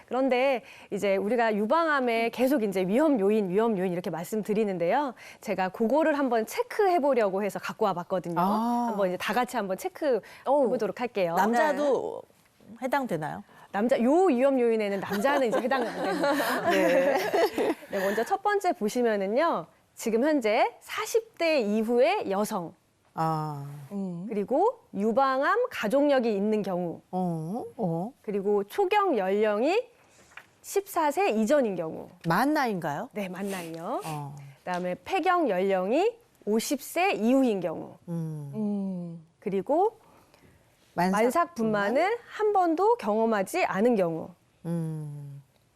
그런데 이제 우리가 유방암에 계속 이제 위험 요인 이렇게 말씀드리는데요. 제가 그거를 한번 체크해 보려고 해서 갖고 와 봤거든요. 한번 이제 다 같이 한번 체크해 보도록 할게요. 남자도 해당되나요? 요 위험 요인에는 남자는 이제 해당이 안 됩니다. 네. 네, 먼저 첫 번째 보시면은요. 지금 현재 40대 이후의 여성, 그리고 유방암 가족력이 있는 경우, 그리고 초경 연령이 14세 이전인 경우. 만 나이인가요? 네, 만 나이요. 그다음에 폐경 연령이 50세 이후인 경우. 그리고 만삭 분만을 한 번도 경험하지 않은 경우.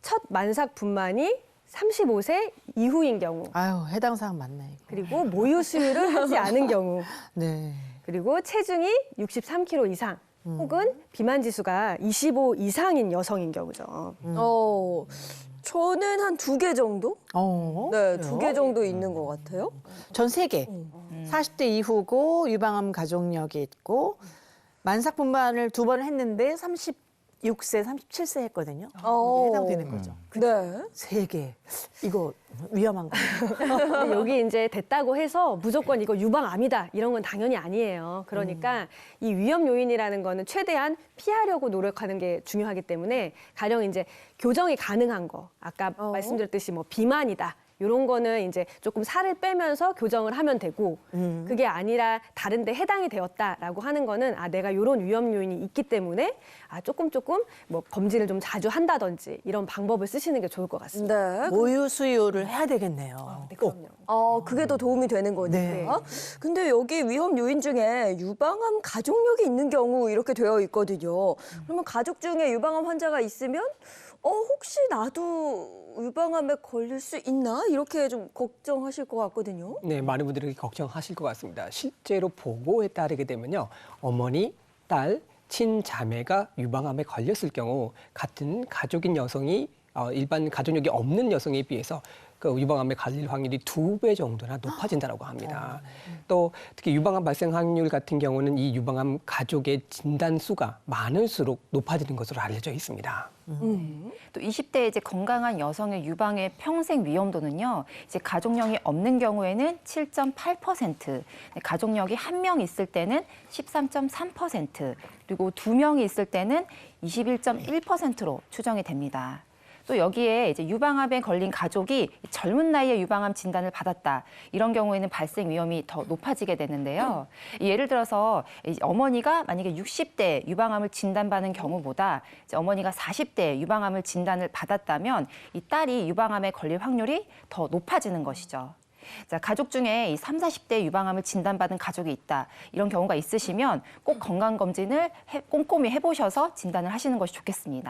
첫 만삭 분만이 35세 이후인 경우. 아유, 해당 사항 맞네. 이거. 그리고 모유 수유를 하지 않은 경우. 네. 그리고 체중이 63kg 이상. 혹은 비만 지수가 25 이상인 여성인 경우죠. 저는 한 2개 정도? 네, 2개 정도 있는 것 같아요. 전 3개. 40대 이후고 유방암 가족력이 있고 만삭 분만을 2번 했는데 36세, 37세 했거든요. 이게 해당되는 거죠. 네. 3개. 이거 위험한 거예요. 근데 여기 이제 됐다고 해서 무조건 이거 유방암이다 이런 건 당연히 아니에요. 그러니까 이 위험 요인이라는 거는 최대한 피하려고 노력하는 게 중요하기 때문에 가령 이제 교정이 가능한 거 아까 말씀드렸듯이 뭐 비만이다. 이런 거는 이제 조금 살을 빼면서 교정을 하면 되고 그게 아니라 다른 데 해당이 되었다라고 하는 거는 내가 이런 위험 요인이 있기 때문에 조금 뭐 검진을 좀 자주 한다든지 이런 방법을 쓰시는 게 좋을 것 같습니다. 네. 모유 수유를 해야 되겠네요. 네, 그럼요. 그게 더 도움이 되는 거니까. 네. 근데 여기 위험 요인 중에 유방암 가족력이 있는 경우 이렇게 되어 있거든요. 그러면 가족 중에 유방암 환자가 있으면 혹시 나도 유방암에 걸릴 수 있나? 이렇게 좀 걱정하실 것 같거든요. 네, 많은 분들이 걱정하실 것 같습니다. 실제로 보고에 따르게 되면요. 어머니, 딸, 친자매가 유방암에 걸렸을 경우 같은 가족인 여성이 일반 가족력이 없는 여성에 비해서 그 유방암에 걸릴 확률이 2배 정도나 높아진다고 합니다. 또 특히 유방암 발생 확률 같은 경우는 이 유방암 가족의 진단 수가 많을수록 높아지는 것으로 알려져 있습니다. 또 20대 이제 건강한 여성의 유방의 평생 위험도는요. 이제 가족력이 없는 경우에는 7.8%, 가족력이 1명 있을 때는 13.3%, 그리고 2명이 있을 때는 21.1%로 추정이 됩니다. 또 여기에 이제 유방암에 걸린 가족이 젊은 나이에 유방암 진단을 받았다. 이런 경우에는 발생 위험이 더 높아지게 되는데요. 예를 들어서 어머니가 만약에 60대 유방암을 진단받은 경우보다 이제 어머니가 40대 유방암을 진단을 받았다면 이 딸이 유방암에 걸릴 확률이 더 높아지는 것이죠. 자, 가족 중에 이 30, 40대 유방암을 진단받은 가족이 있다. 이런 경우가 있으시면 꼭 건강검진을 꼼꼼히 해보셔서 진단을 하시는 것이 좋겠습니다.